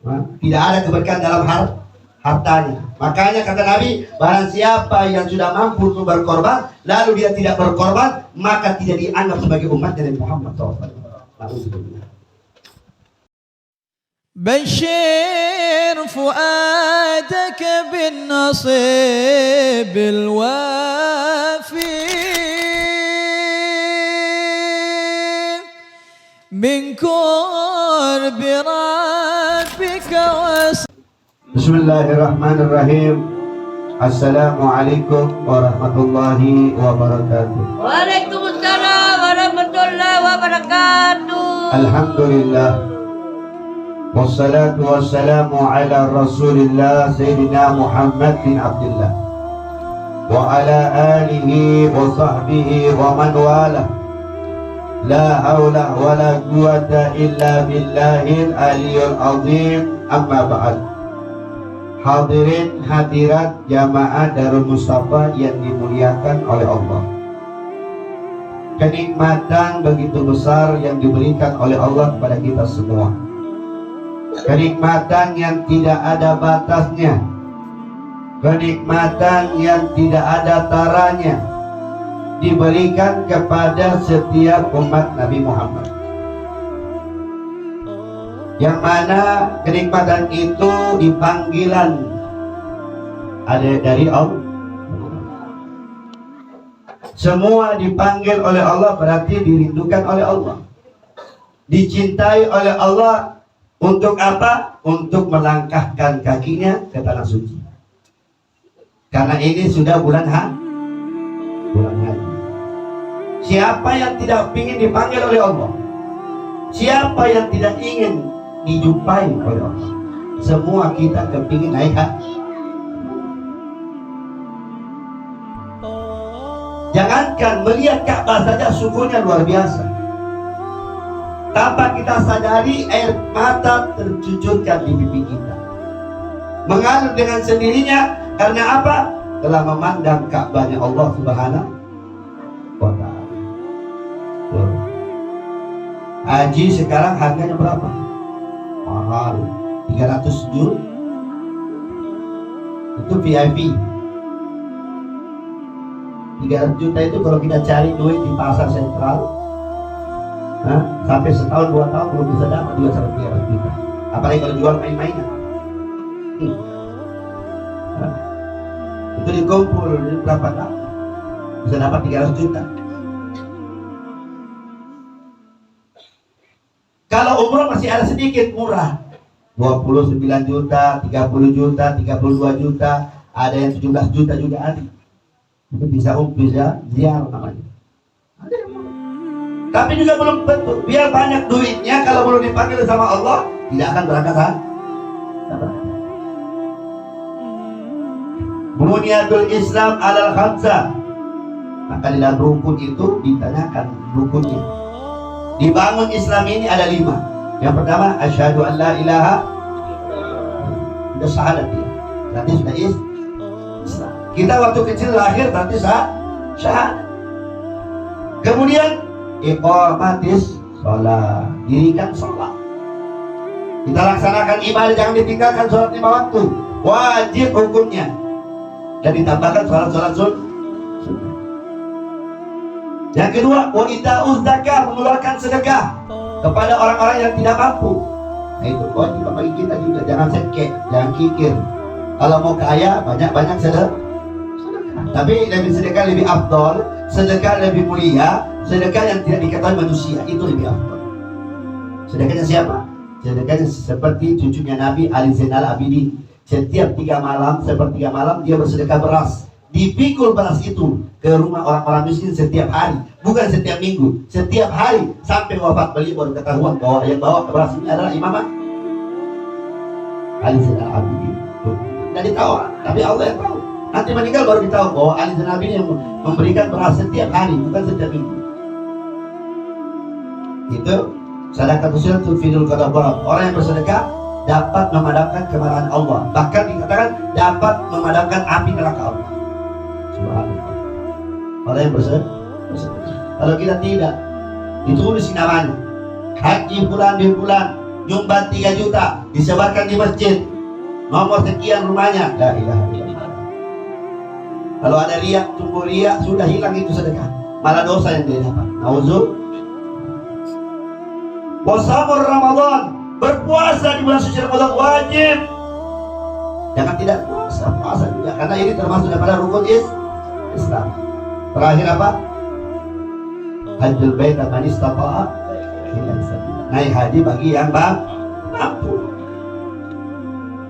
Tidak ada keberkahan dalam hartanya. Makanya kata Nabi, barang siapa yang sudah mampu untuk berkorban, lalu dia tidak berkorban, maka tidak dianggap sebagai umat Nabi Muhammad SAW. بشر فؤادك بالنصيب الوافي من قرب ربك Bismillahirrahmanirrahim. Assalamualaikum warahmatullahi wabarakatuh. Waalaikumsalam warahmatullahi wabarakatuh. Alhamdulillah. Wassalatu wassalamu ala Rasulillah Sayyidina Muhammad bin Abdullah wa ala alihi wa sahbihi wa man wala. La hawla wa la quwata illa billahil aliyyil azim. Amma ba'd. Hadirin hadirat jamaah Darul Mustafa yang dimuliakan oleh Allah. Kenikmatan begitu besar yang diberikan oleh Allah kepada kita semua. Kenikmatan yang tidak ada batasnya, kenikmatan yang tidak ada taranya, diberikan kepada setiap umat Nabi Muhammad. Yang mana kenikmatan itu dipanggilan ada dari Allah. Semua dipanggil oleh Allah berarti dirindukan oleh Allah, dicintai oleh Allah. Untuk apa? Untuk melangkahkan kakinya ke tanah suci. Karena ini sudah bulan haji. Siapa yang tidak ingin dipanggil oleh Allah? Siapa yang tidak ingin dijumpai oleh Allah? Semua kita kepingin naik haji. Jangankan melihat Ka'bah saja syukurnya luar biasa. Tanpa kita sadari air mata tercucurkan di pipi kita, mengalir dengan sendirinya. Karena apa? Telah memandang Ka'bahnya Allah Subhanahu wa Ta'ala. Haji sekarang harganya berapa? Mahal, 300 juta. Itu VIP. 300 juta itu kalau kita cari duit di pasar sentral, sampai setahun 2 tahun belum bisa dapat 200 juta. Apalagi kalau jual main-mainan. Itu dikumpul berapa tahun bisa dapat 300 juta. Kalau umroh masih ada sedikit murah, 29 juta, 30 juta, 32 juta, ada yang 17 juta juga ada. Itu bisa ziarah namanya. Ada yang murah. Tapi juga belum tentu. Biar banyak duitnya, kalau belum dipanggil sama Allah, tidak akan berangkat Bunyatul Islam alal khamsah. Maka di dalam rukun itu ditanyakan rukunnya. Dibangun Islam ini ada 5. Yang pertama, asyhadu an la ilaha. Sudah syahadat dia. Berarti sudah Islam. Kita waktu kecil lahir berarti syahadat. Kemudian iqamatis sholat, dirikan sholat. Kita laksanakan ibadah, jangan ditinggalkan sholat 5 waktu. Wajib hukumnya. Dan ditambahkan sholat sunnah. Yang kedua, wa ita'uz zakah, mengeluarkan sedekah kepada orang-orang yang tidak mampu. Nah itu wajib bagi kita juga. Jangan sekek, jangan kikir. Kalau mau kaya, banyak-banyak sedekah. Tapi sedekah lebih afdol, sedekah lebih mulia, sedekah yang tidak diketahui manusia, itu lebih afdol. Sedekahnya siapa? Sedekahnya seperti cucunya Nabi Ali Zainal Abidin. Setiap 3 malam, sepertiga malam dia bersedekah beras. Dipikul beras itu ke rumah orang-orang miskin setiap hari, bukan setiap minggu, setiap hari sampai wafat beliau baru ketahuan bahwa yang bawa beras ini adalah Imam Ali Zainal Abidin. Tidak ditahu, tapi Allah yang tahu. Nanti meninggal baru ditahu bahwa Ali Zainal Abidin yang memberikan beras setiap hari, bukan setiap minggu. Itu sedekah itu fidul qadabah. Orang yang bersedekah dapat memadamkan kemarahan Allah. Bahkan dikatakan dapat memadamkan api neraka Allah. Subhanallah. Orang yang bersedekah. Kalau kita tidak, ditulis namanya haji bulan di bulan, nyumbang 3 juta, disebarkan di masjid, nomor sekian rumahnya, la ilaha illallah. Kalau ada riak, tumbuh riak, sudah hilang itu sedekah, malah dosa yang dia dapat. Nauzubillah. Wasabur Ramadan, berpuasa di bulan suci Ramadan wajib. Jangan tidak puasa, puasa juga, karena ini termasuk daripada rukun Islam. Terakhir apa? Hajjul bait man istata'a ilaihi sabila. Naik haji bagi yang mampu.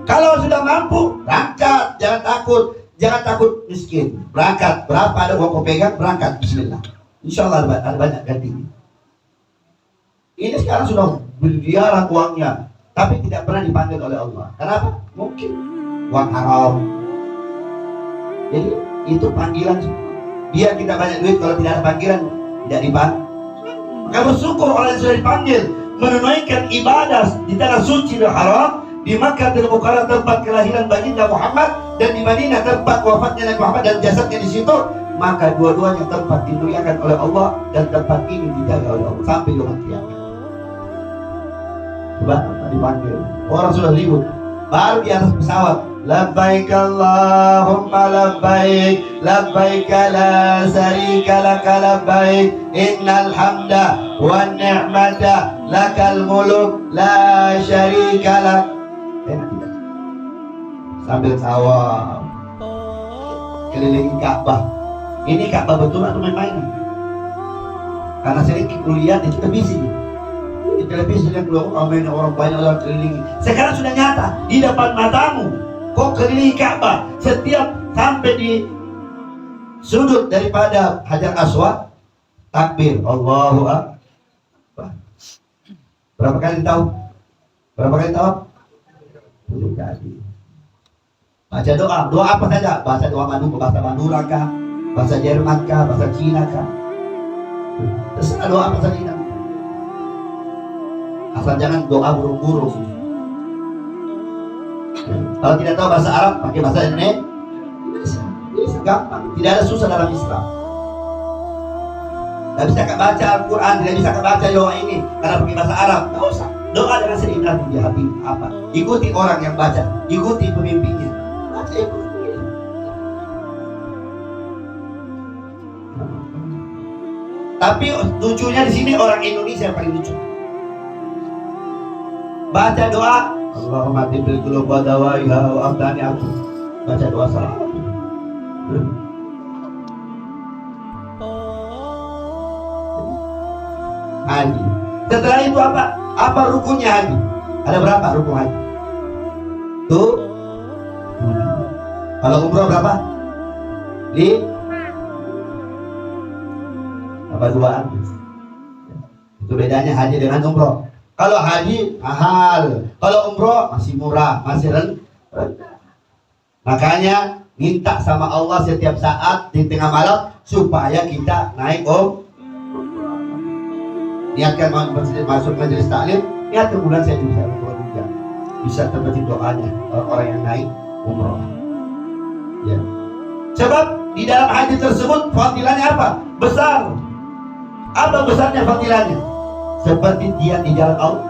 Kalau sudah mampu, berangkat, jangan takut miskin. Berangkat, berapa ada uang kau pegang, berangkat, bismillah. Insyaallah ada banyak gantinya. Ini sekarang sudah berliaran uangnya, tapi tidak pernah dipanggil oleh Allah. Kenapa? Mungkin uang haram. Jadi itu panggilan. Biar kita banyak duit, kalau tidak ada panggilan, tidak dipanggil. Maka bersyukur orang yang sudah dipanggil menunaikan ibadah di tanah suci dan haram, di Makkah dan Mukarram tempat kelahiran baginda Muhammad, dan di Madinah tempat wafatnya Nabi Muhammad dan jasadnya di situ. Maka dua-duanya tempat dimuliakan oleh Allah dan tempat ini dijaga oleh Allah sampai yaumul kiamat. Coba dipanggil, orang sudah ribut, baru di atas pesawat, labbaik Allahumma labbaik, labbaik la syarika laka labbaik, innal hamda wan ni'mata lakal muluk la syarika lak. Enak tidak? Sambil tawaf keliling Ka'bah. Ini Ka'bah betul atau main-main? Karena sering lihat di televisi, di televisi yang keluar orang banyak orang keliling. Sekarang sudah nyata di depan matamu. Kau keliling Ka'bah, setiap sampai di sudut daripada Hajar Aswad, takbir Allahu Akbar. Berapa kali tahu? Berapa kali tahu? 7 kali. Baca doa apa saja? Bahasa doa bahasa Madura kah? Bahasa Jerman kah? Bahasa Cina kah? Terserah doa apa saja. Asal jangan doa burung-burung. Kalau tidak tahu bahasa Arab, pakai bahasa Indonesia. Bisa gampang. Tidak ada susah dalam Islam. Tidak bisa baca Al-Quran, tidak bisa baca doa ini karena pakai bahasa Arab. Tidak usah. Doa dengan seindah di hati. Apa? Ikuti orang yang baca, ikuti pemimpinnya. Baca ikuti. Tapi lucunya di sini orang Indonesia yang paling lucu. Baca doa, Allahumma tibbil qulub wa dawaiha wa afdani aku. Baca doa salah. Haji. Setelah itu apa? Apa rukunnya haji? Ada berapa rukun haji? Tuh. Kalau umroh berapa? Apa duaan? Itu bedanya haji dengan umroh. Kalau haji mahal, kalau umroh masih murah, masih rendah. Makanya minta sama Allah setiap saat di tengah malam supaya kita naik niatkan masuk majelis taklim, niatkan bulan saya bisa umroh juga. Bisa terbaca doanya orang yang naik umroh. Ya. Sebab di dalam haji tersebut fadilahnya apa? Besar. Apa besarnya fadilahnya? Seperti dia di jalan Allah.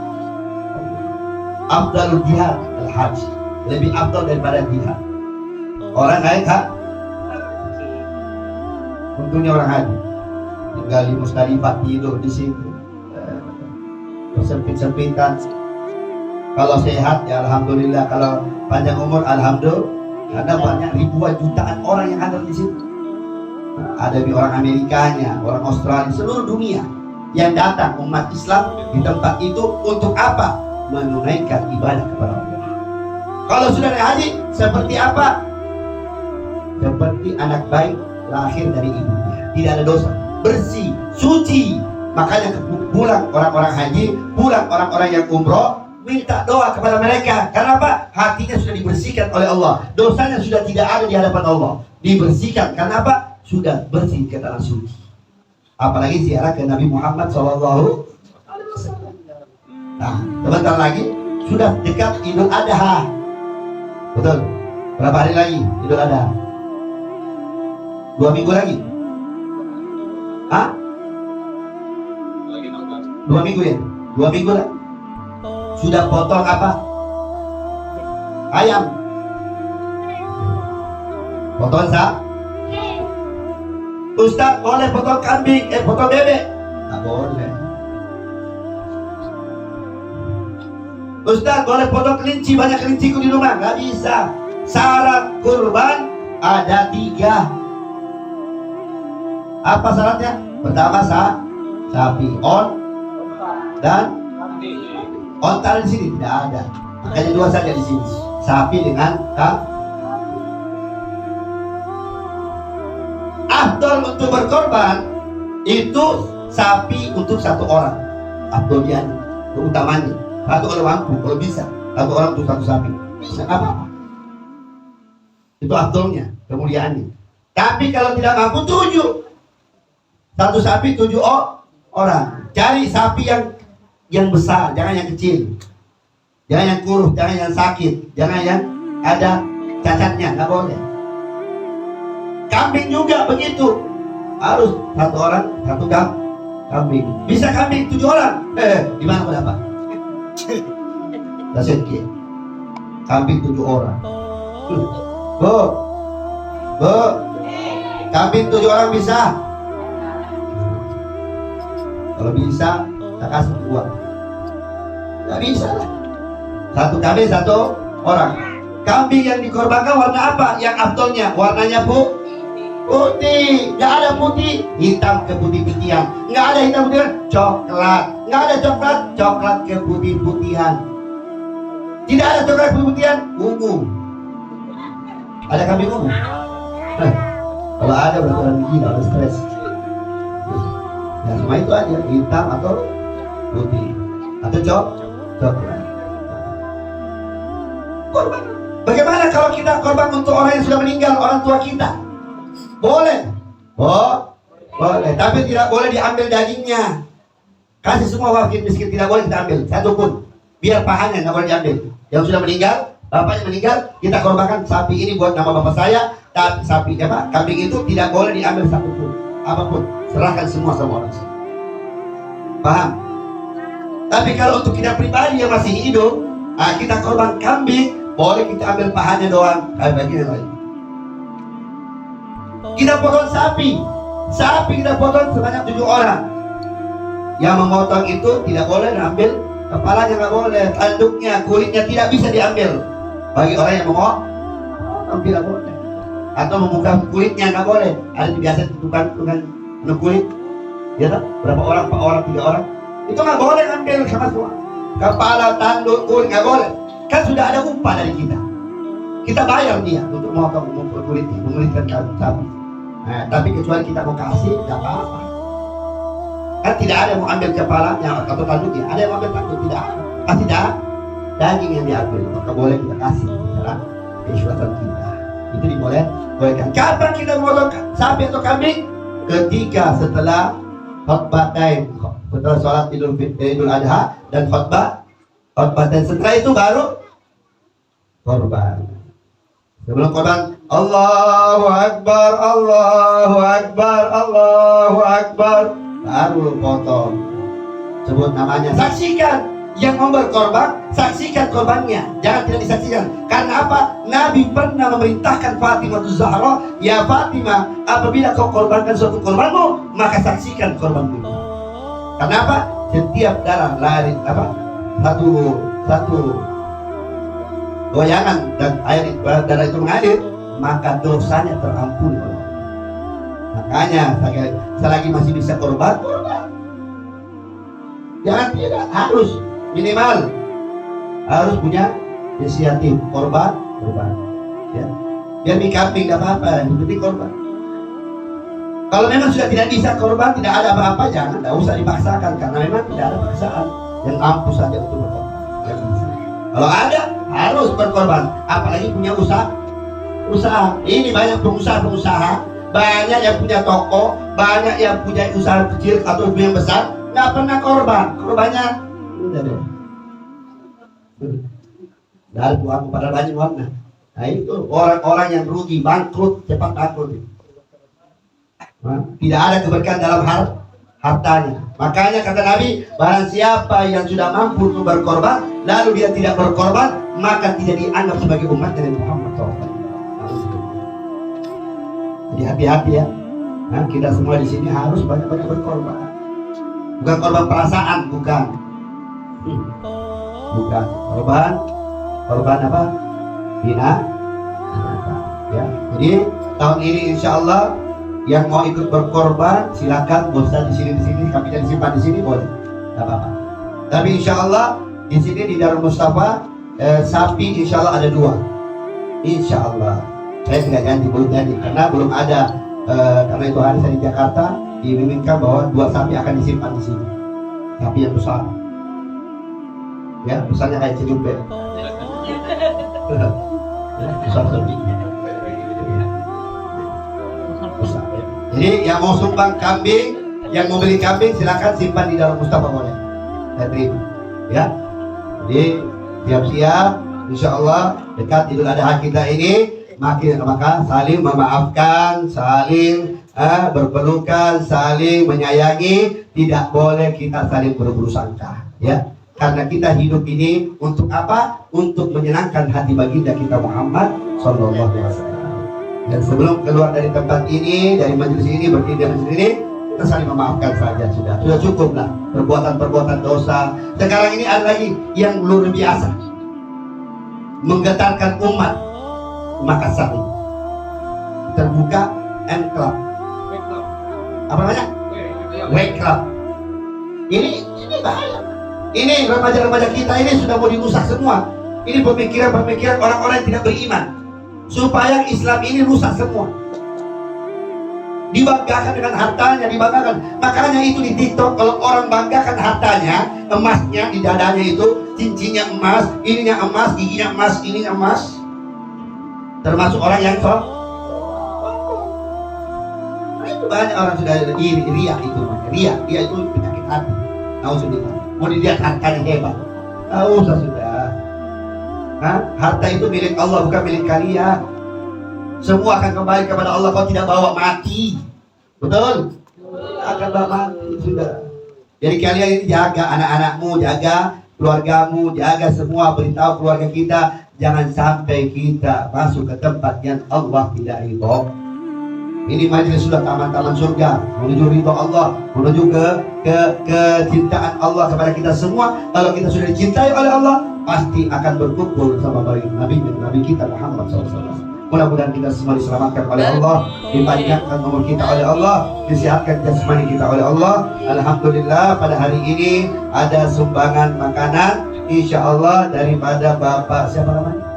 Afdalul jihad al-hajj, lebih afdal daripada jihad. Orang naik untungnya orang haji tinggal di Musdalifah, tidur di situ, sempit-sempitan. Kalau sehat ya alhamdulillah, kalau panjang umur alhamdulillah. Ada banyak ribuan jutaan orang yang ada di situ. Ada orang Amerikanya, orang Australia, seluruh dunia yang datang umat Islam di tempat itu untuk apa? Menunaikan ibadah kepada Allah. Kalau sudah naik haji, seperti apa? Seperti anak baik lahir dari ibunya, tidak ada dosa, bersih, suci. Makanya pulang orang-orang haji, pulang orang-orang yang umroh, minta doa kepada mereka. Kenapa? Hatinya sudah dibersihkan oleh Allah, dosanya sudah tidak ada di hadapan Allah, dibersihkan. Kenapa? Sudah bersih ke tanah suci. Apalagi ziarah ke Nabi Muhammad SAW. Nah, sebentar lagi sudah dekat Idul Adha. Betul? Berapa hari lagi Idul Adha? 2 minggu lagi? Hah? 2 minggu ya? 2 minggu lagi? sudah potong apa? Ayam. Potong Ustaz boleh potong kambing, potong bebek? Tak boleh. Ustaz boleh potong kelinci, banyak kelinciku di rumah? Nggak bisa. Syarat kurban ada 3. Apa syaratnya? Pertama sapi, dan onta di sini tidak ada. Makanya 2 saja di sini. Sapi dengan afdol untuk berkorban itu sapi untuk 1 orang. Afdolnya, keutamanya. 1 orang mampu, kalau bisa 1 orang untuk 1 sapi. Bisa apa? Itu afdolnya, kemuliaannya. Tapi kalau tidak mampu 7. 1 sapi 7 orang. Cari sapi yang besar, jangan yang kecil. Jangan yang kurus, jangan yang sakit, jangan yang ada cacatnya, nggak boleh. Kambing juga begitu, harus 1 orang 1 kambing. Bisa kambing 7 orang, di mana berapa? Dasetki. Kambing 7 orang. Bu, kambing 7 orang bisa? Kalau bisa, tak kasih uang. Nggak bisa lah. 1 kambing 1 orang. Kambing yang dikorbankan warna apa? Yang afdolnya warnanya putih. Nggak ada putih, hitam ke putih-putihan. Nggak ada hitam putihan, coklat. Nggak ada coklat, coklat ke putih-putihan. Tidak ada coklat putih-putihan, ungu. Ada kambing ungu? Kalau ada berarti orang gila, orang stres. Ya semua itu aja, hitam atau putih atau coklat. Korban. Bagaimana kalau kita korban untuk orang yang sudah meninggal, orang tua kita? Boleh. Boleh. Tapi tidak boleh diambil dagingnya. Kasih semua fakir miskin, tidak boleh kita ambil 1 pun. Biar pahanya nggak boleh diambil. Yang sudah meninggal, bapaknya meninggal, kita korbankan sapi ini buat nama bapak saya. Tapi sapi kambing itu tidak boleh diambil 1 pun. Apapun, serahkan semua sama orang. Paham? Tapi kalau untuk kita pribadi yang masih hidup, kita korban kambing, boleh kita ambil pahanya doang, bagian lain. Kita potong sapi kita potong sebanyak 7 orang. Yang memotong itu tidak boleh ambil kepalanya, nggak boleh, tanduknya, kulitnya tidak bisa diambil. Bagi orang yang mau tidak boleh. Atau membuka kulitnya nggak boleh. Ada biasa tukang kulit, ya tak? Berapa orang, 4 orang, 3 orang, itu nggak boleh ambil sama semua. Kepala, tanduk, kulit nggak boleh. Kan sudah ada upah dari kita. Kita bayar dia untuk memotong kulitnya, mengulitkan sapi. Nah, tapi kecuali kita mau kasih, tidak apa-apa. Kan tidak ada yang mau ambil kepalanya atau tanduknya. Ada yang mau ambil tanduk, tidak ada. Kasih daging yang diambil, maka boleh kita kasih. Karena keislaman kita itu dibolehkan. Kapan kita memotong sapi atau kambing? Ketika setelah khutbatain, setelah sholat Idul Adha dan khutbatain. Setelah itu baru korban. Sebelum korban, Allahu Akbar, Allahu Akbar, Allahu Akbar, baru potong. Sebut namanya, saksikan yang mau berkorban, saksikan korbannya, jangan tidak disaksikan. Karena apa? Nabi pernah memerintahkan Fatimah Zahra, ya Fatimah, apabila kau korbankan suatu korbanmu, maka saksikan korbanmu. Karena apa? Setiap darah lari satu goyangan dan air darah itu mengalir, maka dosanya terampuni. Makanya selagi masih bisa korban. Jangan tidak, harus minimal harus punya inisiatif korban. Ya. Biar mie kambing tidak apa-apa, yang penting korban. Kalau memang sudah tidak bisa korban, tidak ada apa-apa, jangan, tidak usah dipaksakan karena memang tidak ada paksaan, yang ampuh saja untuk berkorban. Kalau ada, harus berkorban, apalagi punya usaha. Ini banyak pengusaha, banyak yang punya toko, banyak yang punya usaha kecil atau yang besar, nggak pernah korbannya udah deh. Dari uang pada banyak uangnya. Nah itu orang-orang yang rugi, bangkrut, cepat bangkrut. Tidak ada keberkahan dalam hartanya. Makanya kata Nabi, barang siapa yang sudah mampu untuk berkorban lalu dia tidak berkorban, maka tidak dianggap sebagai umat Nabi Muhammad SAW. Jadi hati-hati ya. Nah, kita semua di sini harus banyak-banyak berkorban. Bukan korban perasaan, bukan. Bukan korban apa? Bina. Ya. Jadi tahun ini insya Allah yang mau ikut berkorban silakan, bosan di sini, kami dan simpan di sini boleh, tidak apa-apa. Tapi insya Allah di sini di Darul Mustafa sapi insya Allah ada 2. Insya Allah saya tidak ganti, belum jadi karena belum ada. Karena itu hari saya di Jakarta diinginkan bahwa 2 sapi akan disimpan di sini, sapi yang besar. Ya, besarnya kayak cejumbe. Besar sapi. Jadi yang mau sumbang kambing, yang mau beli kambing silakan simpan di Darul Mustafa boleh. Saya terima. Ya. Jadi siap-siap, insya Allah dekat Idul Adha kita ini maka saling memaafkan, saling berpelukan, saling menyayangi. Tidak boleh kita saling berburuk sangka. Ya. Karena kita hidup ini untuk apa? Untuk menyenangkan hati baginda kita Muhammad Sallallahu Alaihi Wasallam. Dan sebelum keluar dari tempat ini, dari majelis ini, berdiri di majelis ini, kita saling memaafkan saja sudah cukup lah perbuatan-perbuatan dosa. Sekarang ini ada lagi yang luar biasa, menggetarkan umat Makassar ini. Terbuka M Club. Apa namanya? Wake Club. Ini bahaya. Ini remaja-remaja kita ini sudah mau dirusak semua. Ini pemikiran-pemikiran orang-orang yang tidak beriman, supaya Islam ini rusak semua. Dibanggakan dengan hartanya, dibanggakan. Makanya itu di TikTok kalau orang banggakan hartanya, emasnya di dadanya itu, cincinnya emas, ininya emas, giginya emas, ininya emas. Termasuk orang yang itu banyak orang sudah iri, riak itu. Riak itu penyakit hati. Nauzubillah. Mau dilihat hartanya hebat. Tahu sudah. Harta itu milik Allah, bukan milik kalian. Semua akan kembali kepada Allah. Kau tidak bawa mati, betul? Akan bawa mati sudah. Jadi kalian ini jaga anak-anakmu, jaga keluargamu, jaga semua. Beritahu keluarga kita, jangan sampai kita masuk ke tempat yang Allah tidak ridho. Ini majelis sudah taman-taman surga, menuju ridho Allah, menuju ke kecintaan Allah kepada kita semua. Kalau kita sudah dicintai oleh Allah, pasti akan berkumpul sama Nabi kita Muhammad SAW. Mudah-mudahan kita semua diselamatkan oleh Allah, dipanjangkan umur kita oleh Allah, disehatkan jasmani kita oleh Allah. Alhamdulillah pada hari ini ada sumbangan makanan, insya Allah daripada Bapak siapa namanya?